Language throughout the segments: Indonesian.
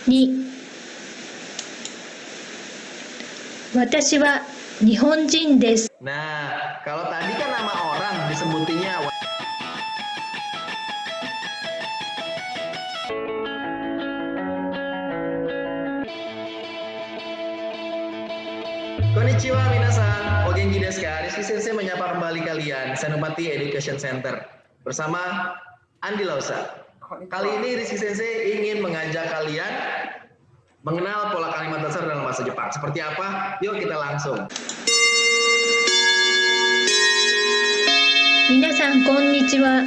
2、私は日本人です。 Nah, kalau tadi kan nama orang disebutinya Konnichiwa minasan, o genki desu ka? Rizky Sensei menyapa kembali kalian, Senopati Education Center bersama Andi Lausa. Kali ini Rizky Sensei ingin mengajak kalian mengenal pola kalimat dasar dalam bahasa Jepang. Seperti apa? Yuk kita langsung. 皆さんこんにちは。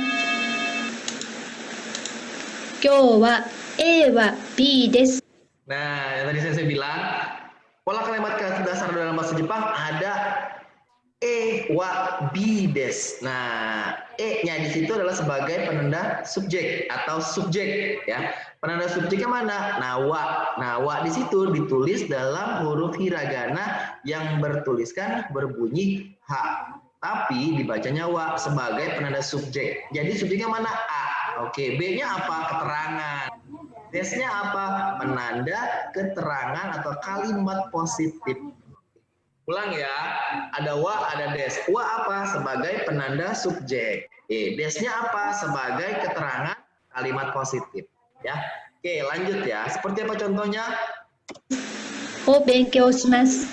今日は A は B です。 Nah, yang tadi Sensei bilang, pola kalimat dasar dalam bahasa Jepang ada E wa B des. Nah, E-nya di situ adalah sebagai penanda subjek atau subjek ya. Penanda subjeknya mana? Nawa. Nawa di situ ditulis dalam huruf hiragana yang bertuliskan berbunyi H. Tapi dibacanya wa sebagai penanda subjek. Jadi subjeknya mana? A. Oke, B-nya apa? Keterangan. Des-nya apa? Penanda keterangan atau kalimat positif. Ulang ya, ada wa, ada des. Wa apa? Sebagai penanda subjek. Des-nya apa? Sebagai keterangan kalimat positif. Ya, oke lanjut ya. Seperti apa contohnya? を勉強します。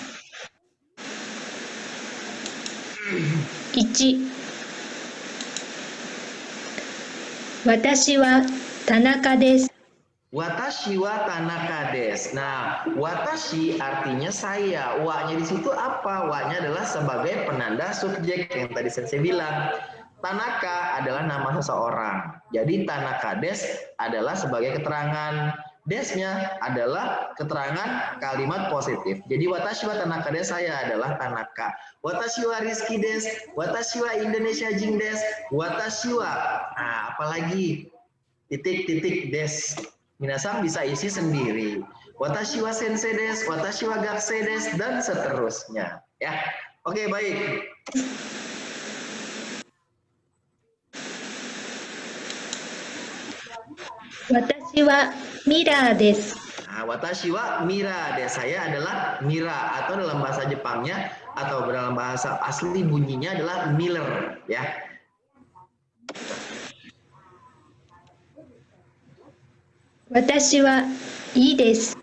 1、私は田中です。 Watashi wa Tanaka des. Nah, watashi artinya saya. Wa-nya di situ apa? Wa-nya adalah sebagai penanda subjek yang tadi saya bilang. Tanaka adalah nama seseorang. Jadi Tanaka des adalah sebagai keterangan. Des-nya adalah keterangan kalimat positif. Jadi watashi wa Tanaka des, saya adalah Tanaka. Watashi wa Rizky des, watashi wa Indonesia jing des, watashi wa. Nah, apalagi titik-titik des. Minasan bisa isi sendiri. Watashi wa sensei des, watashi wa gakusei des, dan seterusnya. Ya, oke baik. Watashi wa Mira desu. Nah, watashi wa Mira des, saya adalah Mira, atau dalam bahasa Jepangnya atau dalam bahasa asli bunyinya adalah Miller, ya. Watashi wa ii desu.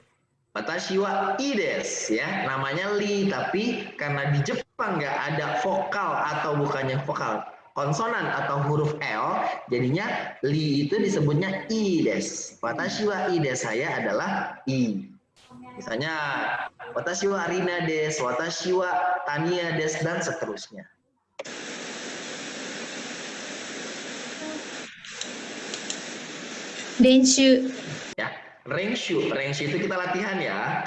Watashi wa ii desu, ya, namanya Li, tapi karena di Jepang nggak ada vokal atau bukannya vokal, konsonan atau huruf L, jadinya Li itu disebutnya I des. Watashi wa I des, saya adalah I. Misalnya, watashi wa Arina des, watashi wa Tania des, dan seterusnya. Renshu. Ya, renshu. Renshu itu kita latihan ya.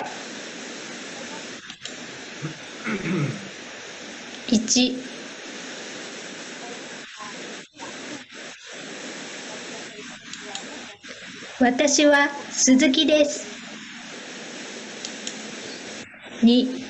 1、私は鈴木です。 2、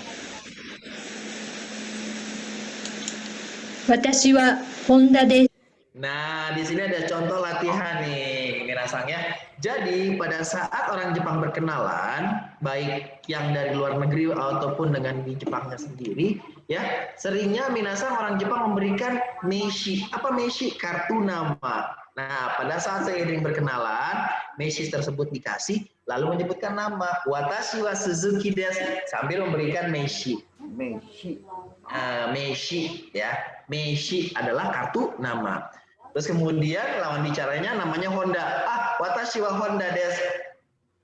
私は本田です。 Nah, di sini ada contoh latihan nih, Minasang ya. Jadi, pada saat orang Jepang berkenalan, baik yang dari luar negeri ataupun dengan di Jepangnya sendiri, ya, seringnya Minasang orang Jepang memberikan meishi. Apa meishi? Kartu nama. Nah, pada saat seiring berkenalan, meishi tersebut dikasih, lalu menyebutkan nama. Watashi wa Suzuki desu, sambil memberikan meishi. Meishi. Meishi, ya. Meishi adalah kartu nama. Terus kemudian lawan bicaranya namanya Honda. Ah, watashi wa Honda des.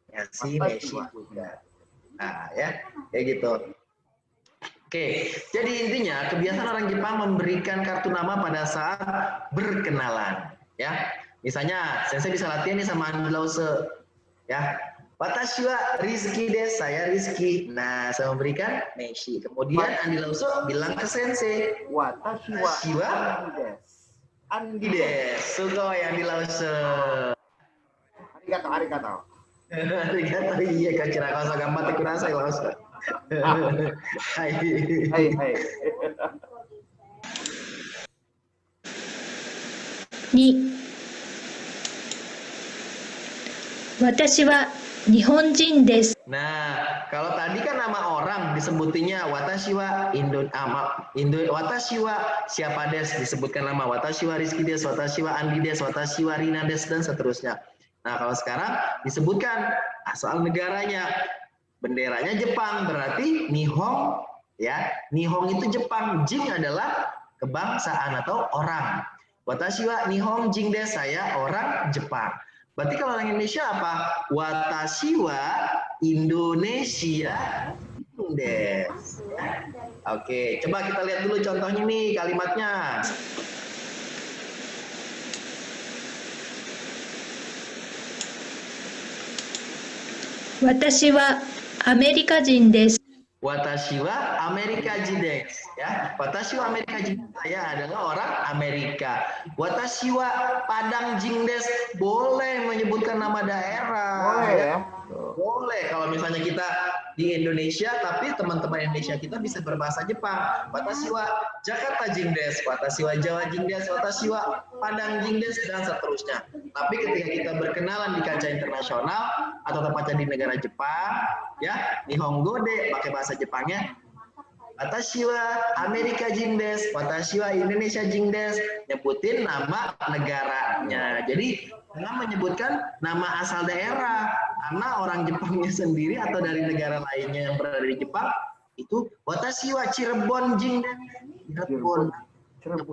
Ya si Meshi juga. Nah, ya, kayak gitu. Oke, jadi intinya kebiasaan orang Jepang memberikan kartu nama pada saat berkenalan, ya. Misalnya, saya bisa latihan nih sama Andi Lause, ya. Watashi wa Rizky des, saya Rizky. Nah, saya memberikan Meshi. Kemudian Andi Lause bilang ke sensei, watashi wa Andi des, sugoi Andi Lause. Arigato. Arigato, iya kacira kosa gambatte kudasai Lause. Hai. 2、私は日本人です。 Nah, kalau tadi kan nama orang disebutinya watashi wa watashi wa siapa des, disebutkan nama watashi wa Rizky des, watashi wa Andi des, watashi wa Rina des, dan seterusnya. Nah, kalau sekarang disebutkan asal negaranya. Benderanya Jepang, berarti Nihong, ya. Nihong itu Jepang, Jing adalah kebangsaan atau orang. Watashi wa Nihong jing des, saya orang Jepang. Berarti kalau orang Indonesia apa? Watashi wa Indonesia des. Oke, coba kita lihat dulu contohnya nih kalimatnya. Watashi wa Amerika jin desu. Watashi wa Amerika jin desu, ya. Watashi wa Amerika jin desu, saya adalah orang Amerika. Watashi wa Padang jin desu, boleh menyebutkan nama daerah. Boleh ya. Boleh kalau misalnya kita di Indonesia tapi teman-teman Indonesia kita bisa berbahasa Jepang. Watashi wa Jakarta jin desu, watashi wa Jawa jin desu, watashi wa Padang jin desu, dan seterusnya. Tapi ketika kita berkenalan di kancah internasional atau tepatnya di negara Jepang, ya, Nihongo de pakai bahasa Jepangnya watashi wa Amerika jin desu, watashi wa Indonesia jin desu, nyebutin nama negaranya. Jadi jangan menyebutkan nama asal daerah, karena orang Jepangnya sendiri atau dari negara lainnya yang berada di Jepang itu watashi wa Cirebon jin desu. Cirebon.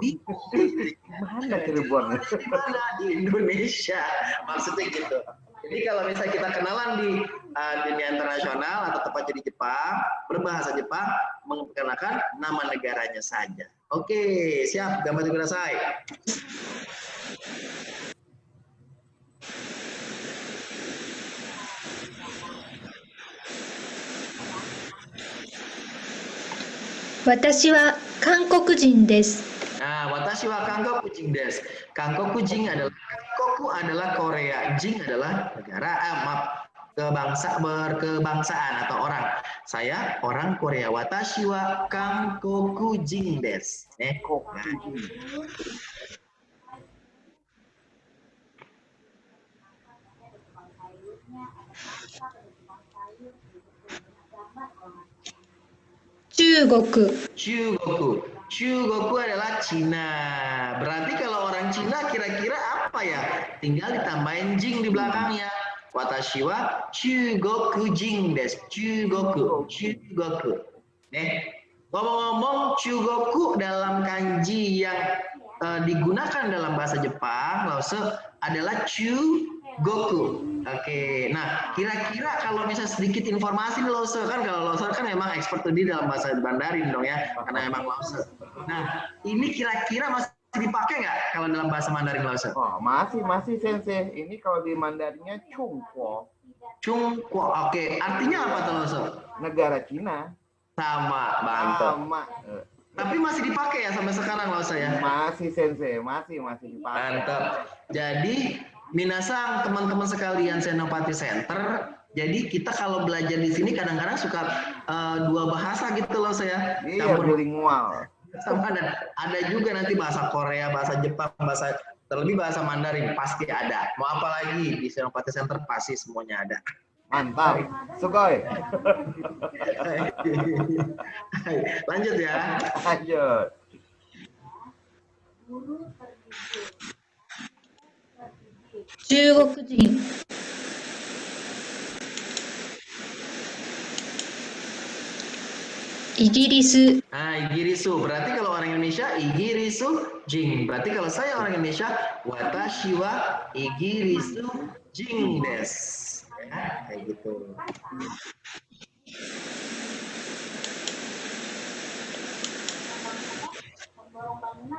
Mana Cirebon? Mana di Indonesia, maksudnya gitu. Jadi kalau misalnya kita kenalan di dunia internasional atau tepatnya di Jepang, berbahasa Jepang, memperkenalkan nama negaranya saja. Oke, siap, gambar kudasai. Watashi wa Kankoku jin desu. Nah, watashi wa Kankoku jing desu. Kankoku jing adalah Kankoku adalah Korea, jing adalah negara, berkebangsaan atau orang. Saya orang Korea. Watashi wa Kankoku jing desu. Chugoku. Chugoku adalah Cina. Berarti kalau orang Cina kira-kira apa ya? Tinggal ditambahin jing di belakangnya. Watashi wa Chugoku jing desu. Chugoku. Ngomong-ngomong, Chugoku dalam kanji yang digunakan dalam bahasa Jepang, Lause, adalah Chugoku. Oke, nah kira-kira kalau misalnya sedikit informasi nih Lause, kan kalau Lause kan memang expert di dalam bahasa Mandarin dong ya, karena memang Lause. Nah, ini kira-kira masih dipakai nggak kalau dalam bahasa Mandarin Lause? Oh, masih Sensei. Ini kalau di Mandarinnya Chungguo. Chungguo, oke. Artinya apa tuh Lause? Negara Cina. Sama, mantap. Sama. Tapi masih dipakai ya sampai sekarang Lause ya? Masih Sensei, masih dipakai. Mantap. Jadi minasang teman-teman sekalian Senopati Center, jadi kita kalau belajar di sini kadang-kadang suka dua bahasa gitu loh saya. Iya, bilingual. Sama ada juga nanti bahasa Korea, bahasa Jepang, terlebih bahasa Mandarin pasti ada. Mau apa lagi di Senopati Center pasti semuanya ada. Mantap, sugoi. Lanjut ya. Lanjut. Chugoku jin. Igirisu. Nah, Igirisu. Berarti kalau orang Indonesia, Igirisu jing. Berarti kalau saya orang Indonesia, watashi wa Igirisu jing des. Ya, kayak gitu.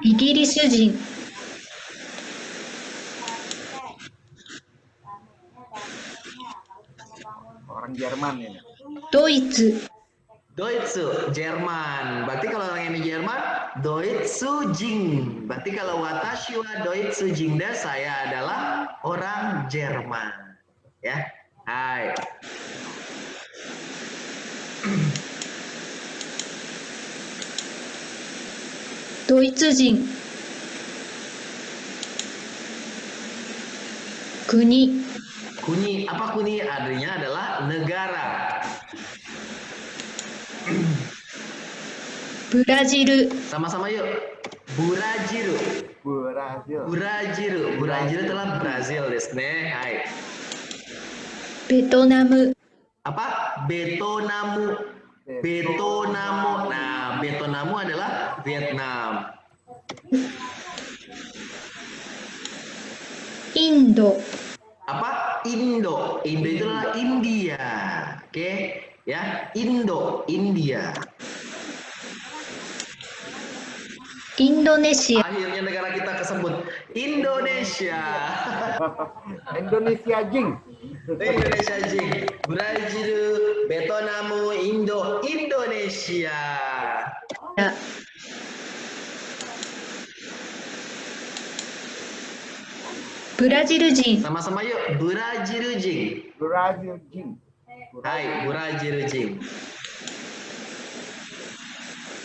Igirisu jin. Orang Jerman ini. Doitsu. Deutsche, Jerman. Berarti kalau orang ini Jerman, Deutsche jing. Berarti kalau watashi wa Deutsche jing des, saya adalah orang Jerman. Ya. Hai. Doitsu jin. Kuni. Kuni, apa kuni? Artinya adalah negara. ブラジル、 Sama-sama yuk. Burajiru. Brazil. Burajiru. Burajiru adalah Brazil desu ne. Hai. ベトナム、 Apa? Betonamu. Betonamu. Nah, Betonamu adalah Vietnam. インド、 Apa? Indo. Indo itu adalah India. Oke, ya. Indo, India. インドネシア、 Akhirnya negara kita kesebut Indonesia. Indonesia Jing. Indonesia jing. Brazil, Betonamu, Indonesia. ブラジル人、 Sama-sama yuk. Brazil jing. Brazil Jing. Hai, Brazil jing.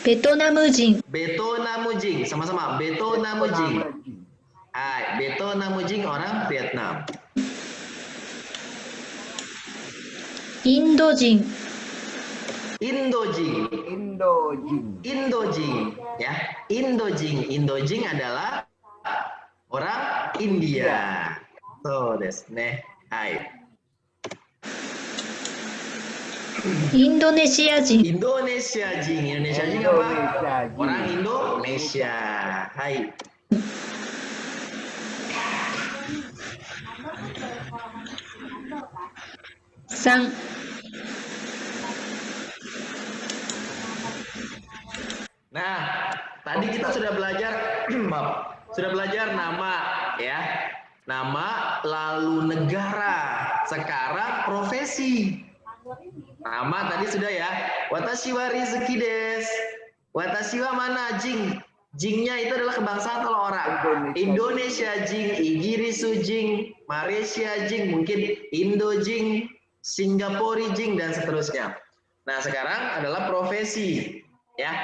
ベトナム人、 Betonamu jing. Sama-sama. Betonamu jing. Jing. Hai, Betonamu jing orang Vietnam. インド人、 Indo jing. Indo Jing. Indo jing. Ya. Indo jing. Indo jing adalah orang India. So desu ne. Hai. インドネシア人、 Indonesia jing. Indonesia jing apa? Indonesia Jing. Orang Indonesia. Hai. Sang, Nah, tadi kita sudah belajar, maaf, sudah belajar nama, ya, nama, lalu negara. Sekarang profesi. Nama tadi sudah ya. Watashi wa Rizuki desu. Watashi wa mana jing? Jingnya itu adalah kebangsaan atau orang. Indonesia jing, Igirisu jing, Malaysia jing, mungkin Indo jing, Singapura jing, dan seterusnya. Nah, sekarang adalah profesi, ya.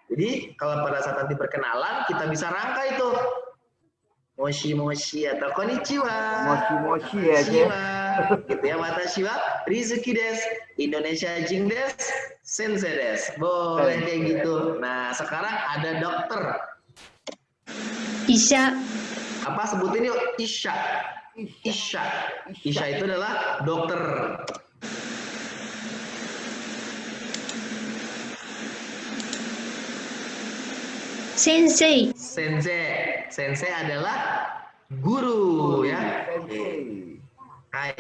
Jadi kalau pada saat nanti perkenalan kita bisa rangkai itu moshi moshi atau konnichiwa. Moshi-moshi ya, Konnichiwa. Gitu ya, watashi wa Rizuki desu, Indonesia jing desu, sensei desu. Boleh kayak gitu. Nah, sekarang ada dokter. 医者、 Apa sebutin yuk? Isha. Isha. Isha itu adalah dokter. Sensei, Sensei. Sensei adalah guru ya. Sensei. Hai.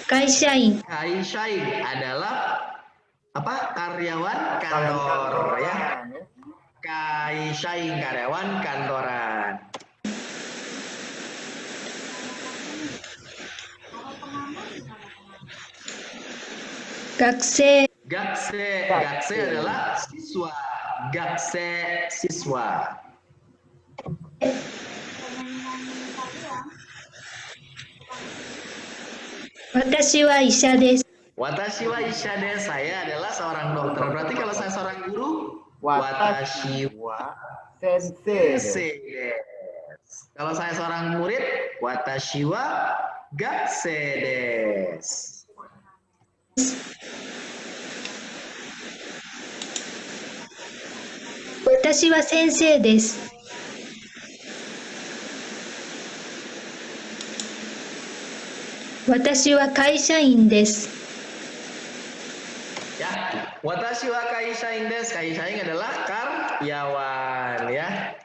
Kaishain, Kaishain adalah apa? Karyawan kantor ya. Kaishain karyawan kantoran. Gakusei, Gakse. Gakse adalah siswa. Gakse siswa. Watashi wa isha desu. Watashi wa isha desu. Saya adalah seorang dokter. Berarti kalau saya seorang guru, watashi wa Sensei. sensei desu. Kalau saya seorang murid, watashi wa gakse desu. Watashi wa sensei desu. Watashi wa kaishain desu. Ya, watashi wa kaishain desu. Kaishain adalah karyawan ya.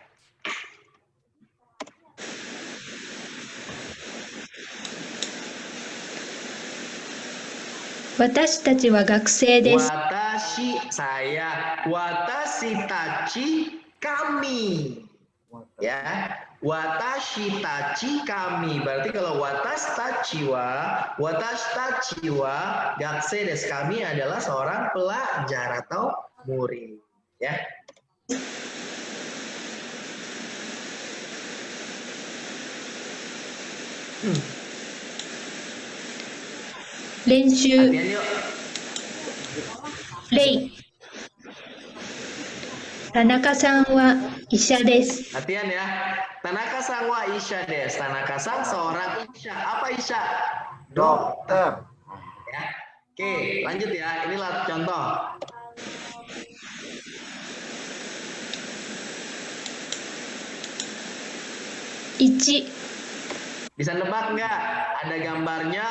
Watashi tachi wa gakusei desu. Watashi saya, watashi tachi kami. Ya, watashi tachi kami. Berarti kalau watashi tachi wa gakusei desu, kami adalah seorang pelajar atau murid, ya. Lenshu, Latihan yuk. rei, 田中さんは医者です。 Latihan ya. Tanaka-san wa Isha des. Tanaka-san seorang Isha. Apa Isha? Dokter. Ya. Oke, lanjut ya. Inilah contoh. Ichi, Bisa nebak nggak? Ada gambarnya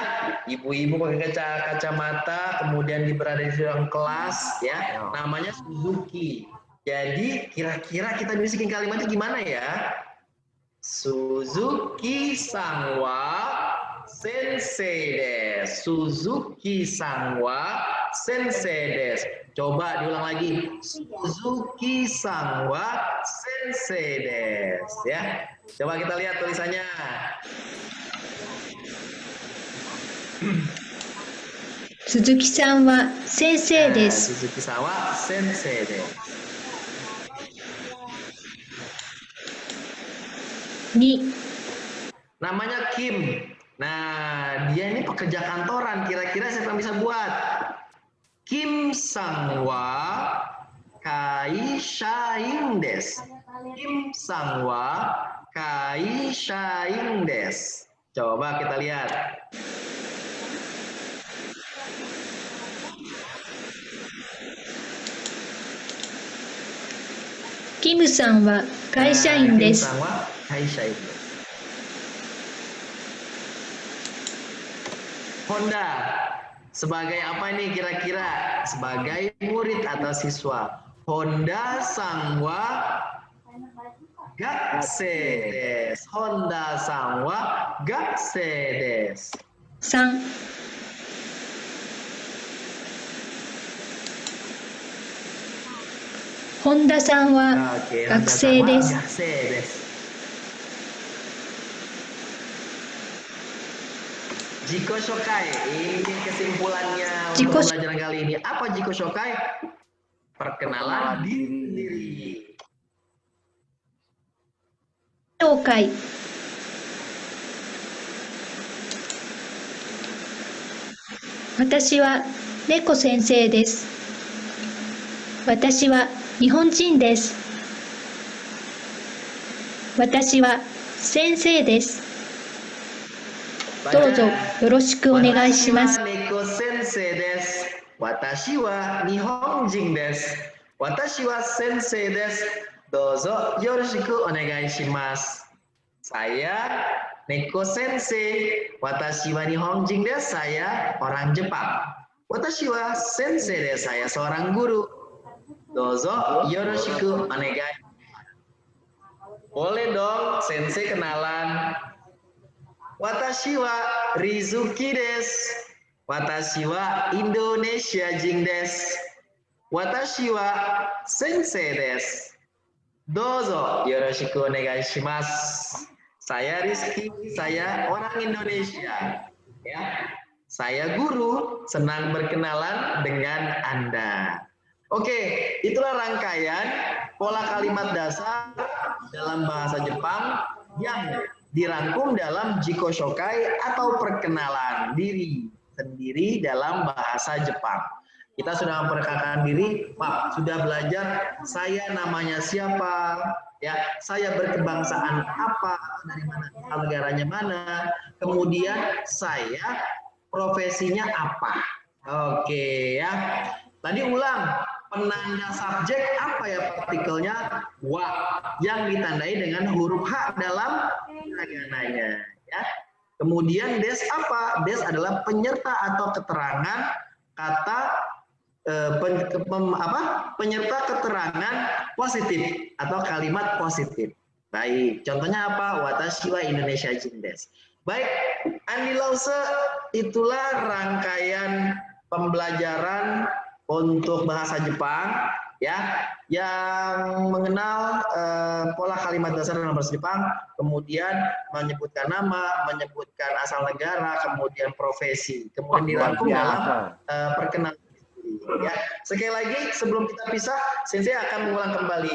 ibu-ibu pakai kacamata, kemudian berada di dalam kelas, ya. Namanya Suzuki. Jadi kira-kira kita bisikin kalimatnya gimana ya? Suzuki-san wa sensei desu. Suzuki-san wa sensei desu. Coba diulang lagi. Suzuki-san wa sensei desu, ya. Coba kita lihat tulisannya. Suzuki-sanは先生です。 Suzuki-san wa sensei desu. 2、 Namanya Kim. Nah, dia ini pekerja kantoran. Kira-kira siapa yang bisa buat? Kim sang wa kaishain desu. Kim sang wa kaishain desu. Coba kita lihat.キムさんは会社員です。 Kim sang wa kaishain desu. Honda. Sebagai apa nih kira-kira? Sebagai murid atau siswa. Honda sang wa gakusei desu. Honda sang wa gakusei desu. 3、本田さんは Oke, 学生です。 gakusei desu. Jiko Shokai, ini kesimpulannya untuk Jiko- pelajaran kali ini. Apa Jiko Shokai? Perkenalan diri. 紹介。私は猫先生です。私は日本人です。私は先生です。どうぞよろしくお願いします。 Watashi wa Neko sensei desu. Watashi wa nihonjin desu. Watashi wa sensei desu. Dozo yoroshiku onegai shimasu. Saya Neko sensei. Watashi wa nihonjin desu. Saya orang Jepang. Watashi wa sensei desu. Saya seorang guru. Dozo yoroshiku onegai. Boleh dong sensei kenalan. Watashi wa Rizuki desu. Watashi wa Indonesia jin desu. Watashi wa sensei desu. Dozo yoroshiku onegai shimasu. Saya Rizky, saya orang Indonesia. Ya. Saya guru, senang berkenalan dengan Anda. Oke, itulah rangkaian pola kalimat dasar dalam bahasa Jepang yang dirangkum dalam Jiko Shokai atau perkenalan diri sendiri dalam bahasa Jepang. Kita sudah memperkenalkan diri, sudah belajar saya namanya siapa, ya, saya berkebangsaan apa, dari mana, negaranya mana, kemudian saya profesinya apa. Oke ya. Tadi ulang, penanda subjek apa ya partikelnya? Wa, yang ditandai dengan huruf H dalam hiragananya, ya. Kemudian des apa? Des adalah penyerta atau keterangan kata penyerta keterangan positif atau kalimat positif. Baik, contohnya apa? Watashi wa Indonesia jin desu. Baik, Andi Lause, itulah rangkaian pembelajaran untuk bahasa Jepang ya, yang mengenal pola kalimat dasar dalam bahasa Jepang, kemudian menyebutkan nama, menyebutkan asal negara, kemudian profesi, kemudian dirangkum dalam perkenalan diri. Ya, sekali lagi sebelum kita pisah, Sensei akan mengulang kembali.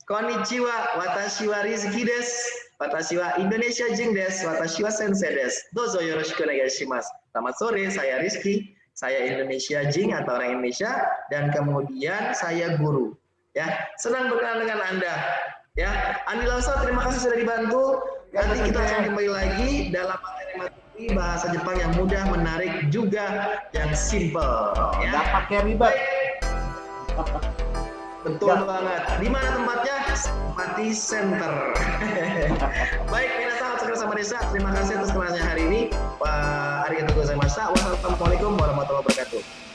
Konnichiwa, watashi wa Rizky desu, watashi wa Indonesia jin desu, watashi wa Sensei desu. Dozo yoroshiku onegai shimasu. Selamat sore, saya Rizky. Saya Indonesia Jing atau orang Indonesia, dan kemudian saya guru. Ya, senang berkenalan dengan Anda. Ya, Andi Lausa, terima kasih sudah dibantu. Nanti kita akan kembali lagi dalam materi bahasa Jepang yang mudah, menarik, juga yang simple. Ya. Nggak pakai ribet. Betul banget. Di mana tempatnya? Mati Center. Baik, minasan segera sama Desa. Terima kasih atas kenalannya hari ini. Pak Arigatou gozaimashita. Wassalamualaikum warahmatullahi wabarakatuh.